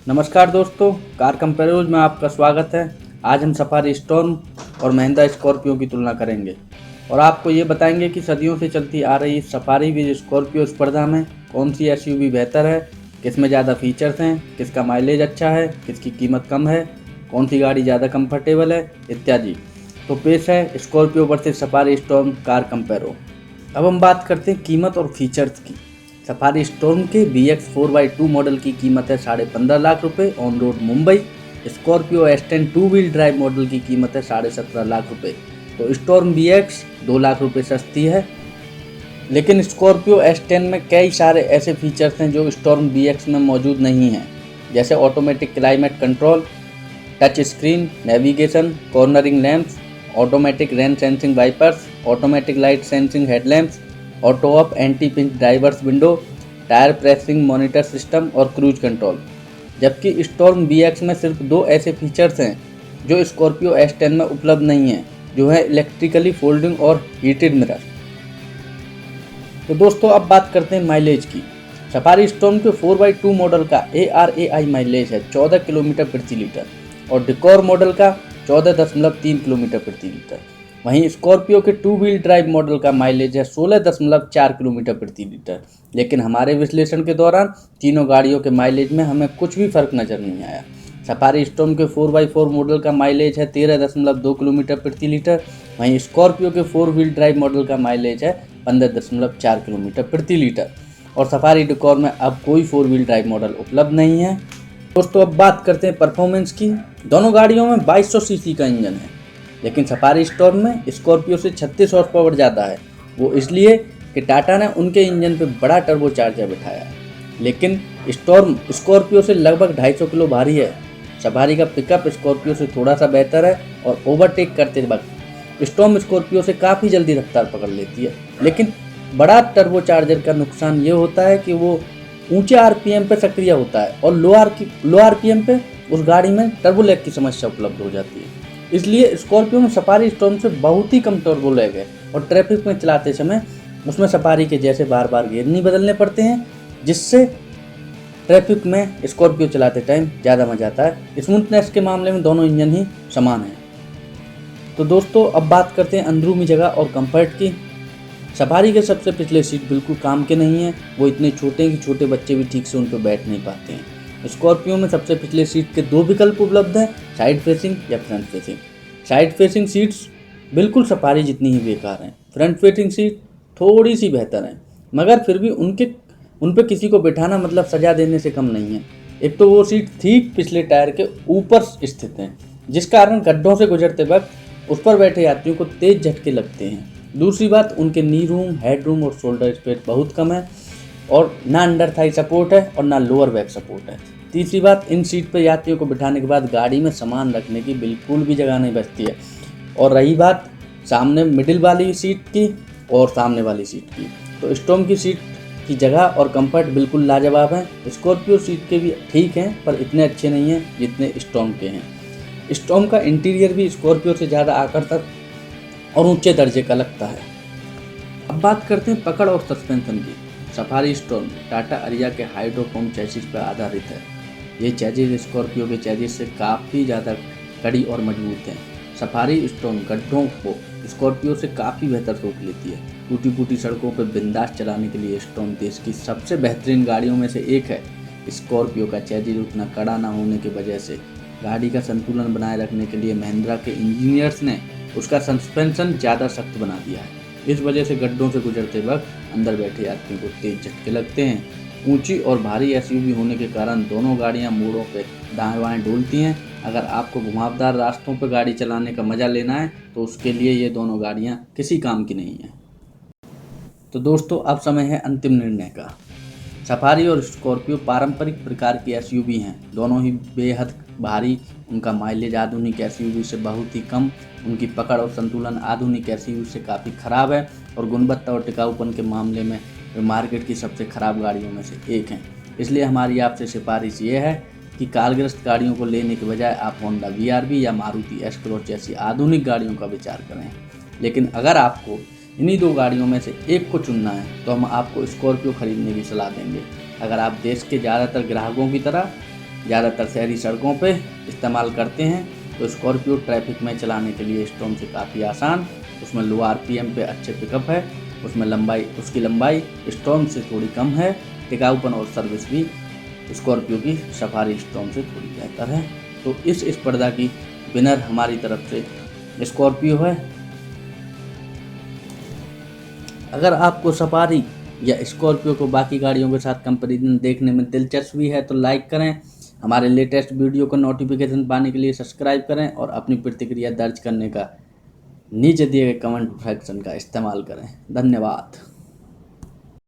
नमस्कार दोस्तों, कार कंपेयरोज में आपका स्वागत है। आज हम सफारी स्टॉर्म और महिंद्रा स्कॉर्पियो की तुलना करेंगे और आपको ये बताएंगे कि सदियों से चलती आ रही सफारी व स्कॉर्पियो स्पर्धा में कौन सी एसयूवी बेहतर है, किसमें ज़्यादा फीचर्स हैं, किसका माइलेज अच्छा है, किसकी कीमत कम है, कौन सी गाड़ी ज़्यादा कंफर्टेबल है इत्यादि। तो पेश है Scorpio versus Safari Storm car comparo. अब हम बात करते हैं कीमत और फीचर्स की। सफारी स्टॉर्म के BX 4x2 मॉडल की कीमत है 15.5 लाख रुपए on road Mumbai. Scorpio S10 two wheel drive model की कीमत है 17.5 लाख रुपए। तो स्टॉर्म BX 2 लाख रुपए सस्ती है, लेकिन स्कॉर्पियो S10 में कई सारे ऐसे फीचर्स हैं जो स्टॉर्म BX में मौजूद नहीं हैं, जैसे automatic climate control, touch screen, navigation, cornering lamps, automatic rain sensing wipers, automatic light sensing headlamps, auto off anti pinch drivers window, tyre pressing monitor system और क्रूज कंट्रोल। जबकि storm BX में सिर्फ 2 ऐसे फीचर्स हैं जो Scorpio S10 में उपलब्ध नहीं हैं, जो है इलेक्ट्रिकली फोल्डिंग और हीटेड मिरर। तो दोस्तों अब बात करते हैं माइलेज की। सफारी स्टॉर्म के 4x2 मॉडल का ARAI माइलेज है 14 किलोमीटर प्रति लीटर और डिकोर मॉडल का 14.3 किलोमीटर प्रति लीटर। वहीं स्कॉर्पियो के टू व्हील ड्राइव मॉडल का माइलेज है 16.4 किलोमीटर प्रति लीटर। लेकिन हमारे विश्लेषण के दौरान तीनों गाड़ियों के माइलेज में हमें कुछ भी फर्क नजर नहीं आया। सफारी स्टॉर्म के 4x4 मॉडल का माइलेज है 13.2 किलोमीटर प्रति लीटर। वहीं स्कॉर्पियो के 4 व्हील ड्राइव मॉडल का माइलेज है 15.4 किलोमीटर प्रति लीटर। और सफारी डिकोर में अब कोई 4 व्हील ड्राइव मॉडल उपलब्ध नहीं है। दोस्तों अब बात करते हैं परफॉर्मेंस की। दोनों गाड़ियों में 2200 सीसी का इंजन है, लेकिन सफारी स्टॉर्म में स्कॉर्पियो से 36 हॉर्स पावर ज़्यादा है। वो इसलिए कि टाटा ने उनके इंजन पे बड़ा टर्बो चार्जर बिठाया है। लेकिन स्टॉर्म स्कॉर्पियो से लगभग 250 किलो भारी है। सफारी का पिकअप स्कॉर्पियो से थोड़ा सा बेहतर है और ओवरटेक करते वक्त स्टॉर्म स्कॉर्पियो से काफ़ी जल्दी रफ्तार पकड़ लेती है। लेकिन बड़ा टर्बो चार्जर का नुकसान ये होता है कि वो ऊंचे RPM पे सक्रिय होता है और लो RPM पे उस गाड़ी में टर्बो लैग की समस्या उपलब्ध हो जाती है। इसलिए स्कॉर्पियो में सफारी स्टॉर्म से बहुत ही कम टर्बो लैग है और ट्रैफिक में चलाते समय उसमें सफारी के जैसे बार बार गियर नहीं बदलने पड़ते हैं, जिससे ट्रैफिक में स्कॉर्पियो चलाते टाइम ज़्यादा मजा आता है। स्मूथनेस के मामले में दोनों इंजन ही समान हैं। तो दोस्तों अब बात करते हैं अंदरूनी जगह और कंफर्ट की। सफारी के सबसे पिछले सीट बिल्कुल काम के नहीं हैं। वो इतने छोटे हैं कि छोटे बच्चे भी ठीक से उन पर बैठ नहीं पाते हैं। स्कॉर्पियो में सबसे पिछले सीट के 2 विकल्प उपलब्ध हैं, साइड फेसिंग या front facing. Side facing seats बिल्कुल सफारी जितनी ही बेकार हैं। फ्रंट फेसिंग सीट थोड़ी सी बेहतर हैं, मगर फिर भी उन पर किसी को बिठाना मतलब सजा देने से कम नहीं है। एक तो वो सीट ठीक पिछले टायर के ऊपर स्थित हैं, जिस कारण गड्ढों से गुजरते वक्त उस पर बैठे यात्रियों को तेज झटके लगते हैं। दूसरी बात, उनके नी रूम, हेड रूम और शोल्डर स्पेस बहुत कम है और ना अंडर थाई सपोर्ट है और ना लोअर बैक सपोर्ट है। तीसरी बात, इन सीट पर यात्रियों को बिठाने के बाद गाड़ी में सामान रखने की बिल्कुल भी जगह नहीं बचती है। और रही बात सामने मिडिल वाली सीट की और सामने वाली सीट की, तो स्टॉर्म की सीट की जगह और कंफर्ट बिल्कुल लाजवाब है। स्कॉर्पियो सीट के भी ठीक हैं, पर इतने अच्छे नहीं हैं जितने स्टॉर्म के हैं। स्टॉर्म का इंटीरियर भी स्कॉर्पियो से ज़्यादा आकर्षक और ऊंचे दर्जे का लगता है। अब बात करते हैं पकड़ और सस्पेंशन की। सफारी स्टॉर्म टाटा अरिया के हाइड्रोफोम चैसिस पर आधारित है। ये चैसिस स्कॉर्पियो के चैसिस से काफ़ी ज़्यादा कड़ी और मजबूत हैं। सफारी स्टॉर्म गड्ढों को स्कॉर्पियो से काफ़ी बेहतर रोक लेती है। टूटी फूटी सड़कों पर बिंदास चलाने के लिए स्टॉर्म देश की सबसे बेहतरीन गाड़ियों में से एक है। स्कॉर्पियो का चैसिस उतना कड़ा ना होने की वजह से गाड़ी का संतुलन बनाए रखने के लिए महिंद्रा के इंजीनियर्स ने उसका सस्पेंशन ज़्यादा सख्त बना दिया है। इस वजह से गड्ढों से गुजरते वक्त अंदर बैठे यात्रियों को तेज झटके लगते हैं। ऊंची और भारी SUV होने के कारण दोनों गाड़ियां मोड़ों पे दाएं बाएं डोलती हैं। अगर आपको घुमावदार रास्तों पर गाड़ी चलाने का मज़ा लेना है तो उसके लिए ये दोनों गाड़ियां किसी काम की नहीं हैं। तो दोस्तों अब समय है अंतिम निर्णय का। सफारी और स्कॉर्पियो पारंपरिक प्रकार की SUV हैं। दोनों ही बेहद भारी, उनका माइलेज आधुनिक SUV से बहुत ही कम, उनकी पकड़ और संतुलन आधुनिक SUV से काफ़ी ख़राब है और गुणवत्ता और टिकाऊपन के मामले में वे मार्केट की सबसे ख़राब गाड़ियों में से एक हैं। इसलिए हमारी आपसे सिफारिश ये है कि कारग्रस्त गाड़ियों को लेने के बजाय आप होंडा VRV या मारुति S-Cross जैसी आधुनिक गाड़ियों का विचार करें। लेकिन अगर आपको इन्हीं 2 गाड़ियों में से एक को चुनना है तो हम आपको स्कॉर्पियो खरीदने की सलाह देंगे। अगर आप देश के ज़्यादातर ग्राहकों की तरह ज़्यादातर शहरी सड़कों पे इस्तेमाल करते हैं। तो स्कॉर्पियो ट्रैफिक में चलाने के लिए स्टॉर्म से काफ़ी आसान, उसमें लो RPM पे अच्छे पिकअप है, उसमें उसकी लंबाई स्टॉर्म से थोड़ी कम है, टिकाऊपन और सर्विस भी स्कॉर्पियो की सफारी स्टॉर्म से थोड़ी बेहतर है। तो इस स्पर्धा की विनर हमारी तरफ से स्कॉर्पियो है। अगर आपको सफारी या स्कॉर्पियो को बाकी गाड़ियों के साथ कंपैरिजन देखने में दिलचस्पी है तो लाइक करें, हमारे लेटेस्ट वीडियो को नोटिफिकेशन पाने के लिए सब्सक्राइब करें और अपनी प्रतिक्रिया दर्ज करने का नीचे दिए गए कमेंट सेक्शन का इस्तेमाल करें। धन्यवाद।